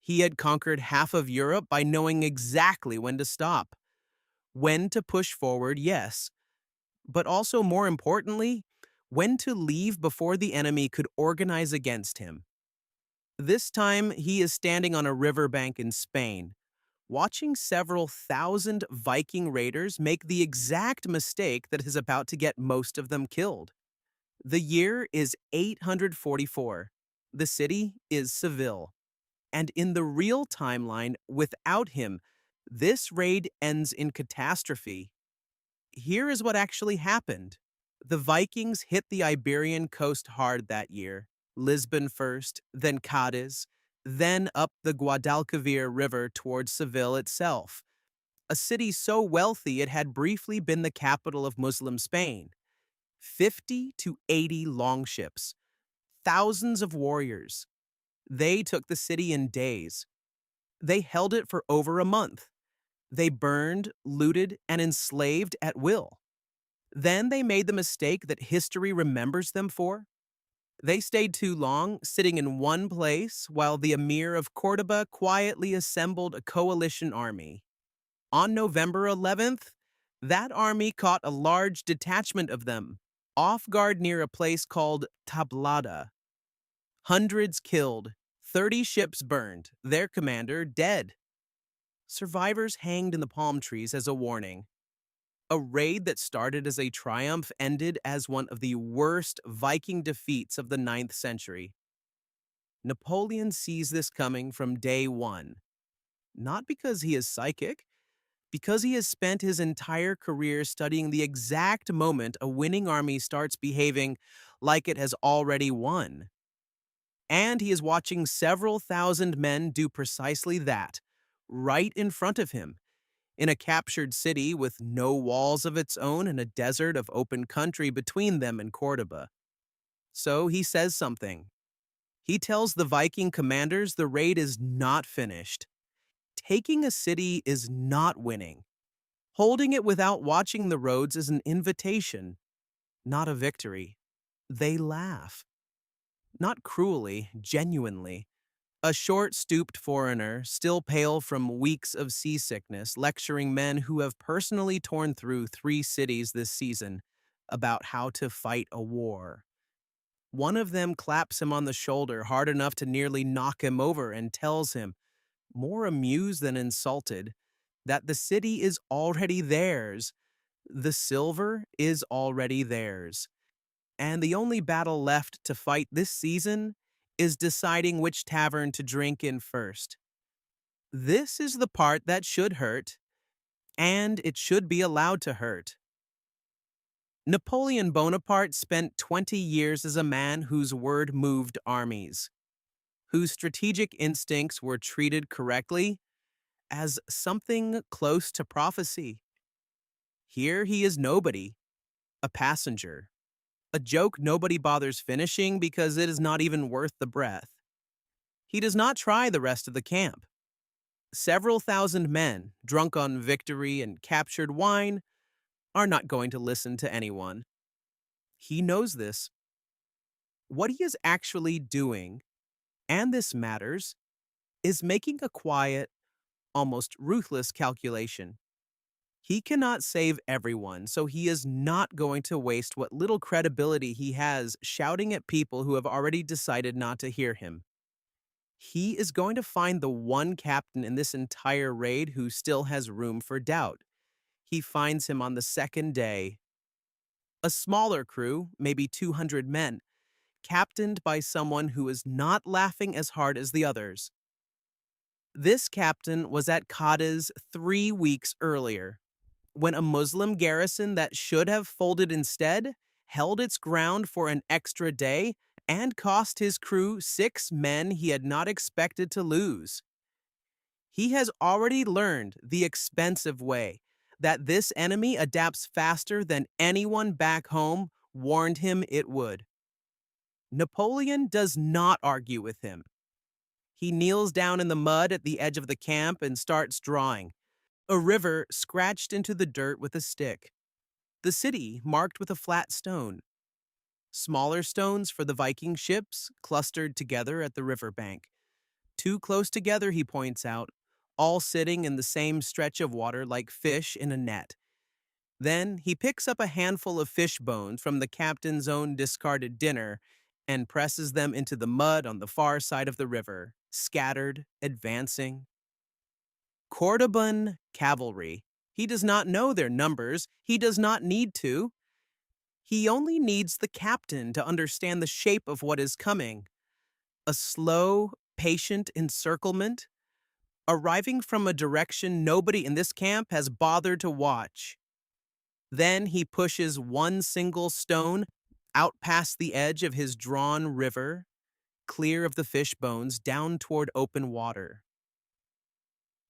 He had conquered half of Europe by knowing exactly when to stop. When to push forward, yes, but also more importantly, when to leave before the enemy could organize against him. This time, he is standing on a riverbank in Spain, watching several thousand Viking raiders make the exact mistake that is about to get most of them killed. The year is 844. The city is Seville. And in the real timeline, without him, this raid ends in catastrophe. Here is what actually happened. The Vikings hit the Iberian coast hard that year. Lisbon first, then Cadiz, then up the Guadalquivir River towards Seville itself, a city so wealthy it had briefly been the capital of Muslim Spain. 50 to 80 longships, thousands of warriors. They took the city in days. They held it for over a month. They burned, looted, and enslaved at will. Then they made the mistake that history remembers them for. They stayed too long, sitting in one place, while the Emir of Cordoba quietly assembled a coalition army. On November 11th, that army caught a large detachment of them, off guard near a place called Tablada. Hundreds killed, 30 ships burned, their commander dead. Survivors hanged in the palm trees as a warning. A raid that started as a triumph ended as one of the worst Viking defeats of the 9th century. Napoleon sees this coming from day one, not because he is psychic, because he has spent his entire career studying the exact moment a winning army starts behaving like it has already won. And he is watching several thousand men do precisely that, right in front of him, in a captured city with no walls of its own and a desert of open country between them and Cordoba. So he says something. He tells the Viking commanders the raid is not finished. Taking a city is not winning. Holding it without watching the roads is an invitation, not a victory. They laugh. Not cruelly, genuinely. A short, stooped foreigner, still pale from weeks of seasickness, lecturing men who have personally torn through 3 cities this season about how to fight a war. One of them claps him on the shoulder hard enough to nearly knock him over and tells him, more amused than insulted, that the city is already theirs. The silver is already theirs. And the only battle left to fight this season is deciding which tavern to drink in first. This is the part that should hurt, and it should be allowed to hurt. Napoleon Bonaparte spent 20 years as a man whose word moved armies, whose strategic instincts were treated correctly as something close to prophecy. Here he is nobody, a passenger, a joke nobody bothers finishing because it is not even worth the breath. He does not try the rest of the camp. Several thousand men, drunk on victory and captured wine, are not going to listen to anyone. He knows this. What he is actually doing, and this matters, is making a quiet, almost ruthless calculation. He cannot save everyone, so he is not going to waste what little credibility he has shouting at people who have already decided not to hear him. He is going to find the one captain in this entire raid who still has room for doubt. He finds him on the second day. A smaller crew, maybe 200 men, captained by someone who is not laughing as hard as the others. This captain was at Cadiz 3 weeks earlier, when a Muslim garrison that should have folded instead held its ground for an extra day and cost his crew 6 men he had not expected to lose. He has already learned the expensive way that this enemy adapts faster than anyone back home warned him it would. Napoleon does not argue with him. He kneels down in the mud at the edge of the camp and starts drawing. A river scratched into the dirt with a stick. The city marked with a flat stone. Smaller stones for the Viking ships clustered together at the riverbank. Too close together, he points out, all sitting in the same stretch of water like fish in a net. Then he picks up a handful of fish bones from the captain's own discarded dinner and presses them into the mud on the far side of the river, scattered, advancing. Cordoban cavalry. He does not know their numbers. He does not need to. He only needs the captain to understand the shape of what is coming. A slow, patient encirclement, arriving from a direction nobody in this camp has bothered to watch. Then he pushes one single stone out past the edge of his drawn river, clear of the fish bones, down toward open water.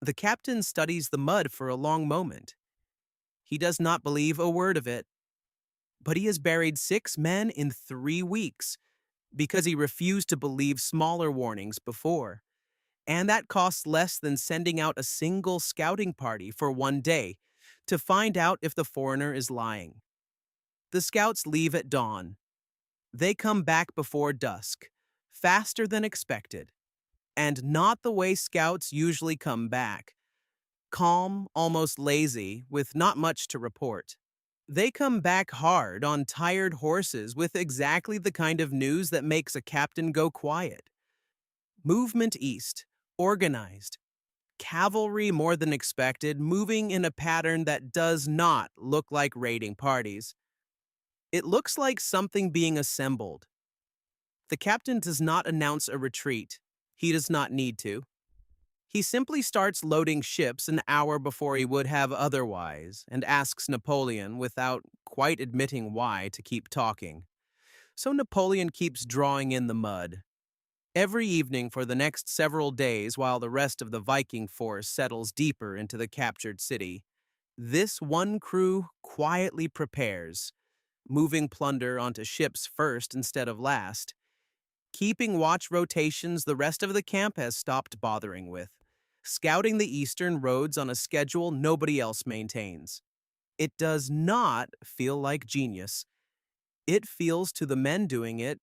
The captain studies the mud for a long moment. He does not believe a word of it. But he has buried 6 men in 3 weeks because he refused to believe smaller warnings before. And that costs less than sending out a single scouting party for one day to find out if the foreigner is lying. The scouts leave at dawn. They come back before dusk, faster than expected, and not the way scouts usually come back. Calm, almost lazy, with not much to report. They come back hard on tired horses with exactly the kind of news that makes a captain go quiet. Movement east, organized. Cavalry more than expected, moving in a pattern that does not look like raiding parties. It looks like something being assembled. The captain does not announce a retreat. He does not need to. He simply starts loading ships an hour before he would have otherwise, and asks Napoleon, without quite admitting why, to keep talking. So Napoleon keeps drawing in the mud. Every evening for the next several days, while the rest of the Viking force settles deeper into the captured city, this one crew quietly prepares, moving plunder onto ships first instead of last, keeping watch rotations the rest of the camp has stopped bothering with, scouting the eastern roads on a schedule nobody else maintains. It does not feel like genius. It feels to the men doing it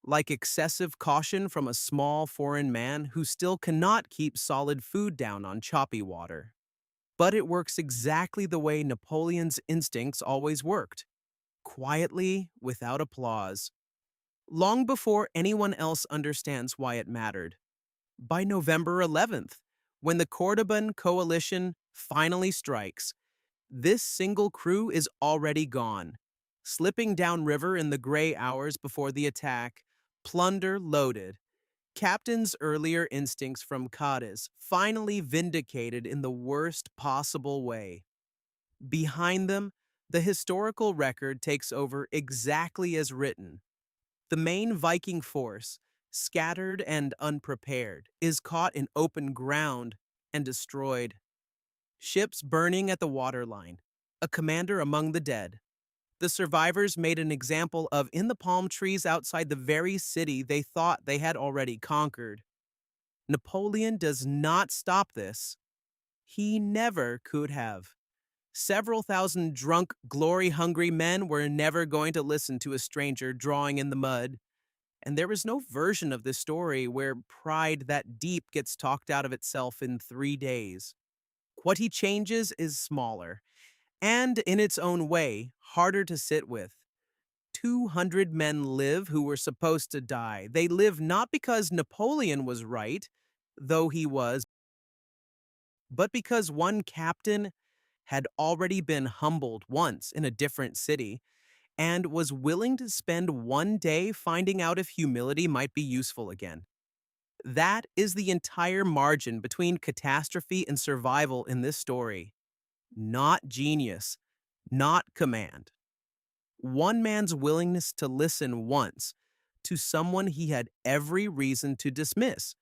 like excessive caution from a small foreign man who still cannot keep solid food down on choppy water. But it works exactly the way Napoleon's instincts always worked, quietly, without applause, long before anyone else understands why it mattered. By November 11th, when the Cordoban coalition finally strikes, this single crew is already gone, slipping downriver in the gray hours before the attack, plunder loaded. Captain's earlier instincts from Cadiz finally vindicated in the worst possible way. Behind them, the historical record takes over exactly as written. The main Viking force, scattered and unprepared, is caught in open ground and destroyed. Ships burning at the waterline, a commander among the dead. The survivors made an example of in the palm trees outside the very city they thought they had already conquered. Napoleon does not stop this. He never could have. Several thousand drunk, glory-hungry men were never going to listen to a stranger drawing in the mud. And there is no version of this story where pride that deep gets talked out of itself in 3 days. What he changes is smaller, and in its own way, harder to sit with. 200 men live who were supposed to die. They live not because Napoleon was right, though he was, but because one captain had already been humbled once in a different city and was willing to spend one day finding out if humility might be useful again. That is the entire margin between catastrophe and survival in this story. Not genius, not command. One man's willingness to listen once to someone he had every reason to dismiss.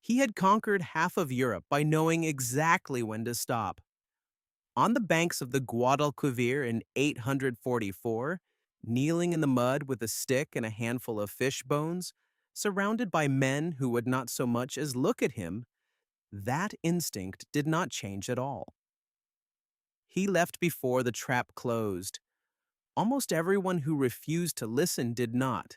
He had conquered half of Europe by knowing exactly when to stop. On the banks of the Guadalquivir in 844, kneeling in the mud with a stick and a handful of fish bones, surrounded by men who would not so much as look at him, that instinct did not change at all. He left before the trap closed. Almost everyone who refused to listen did not.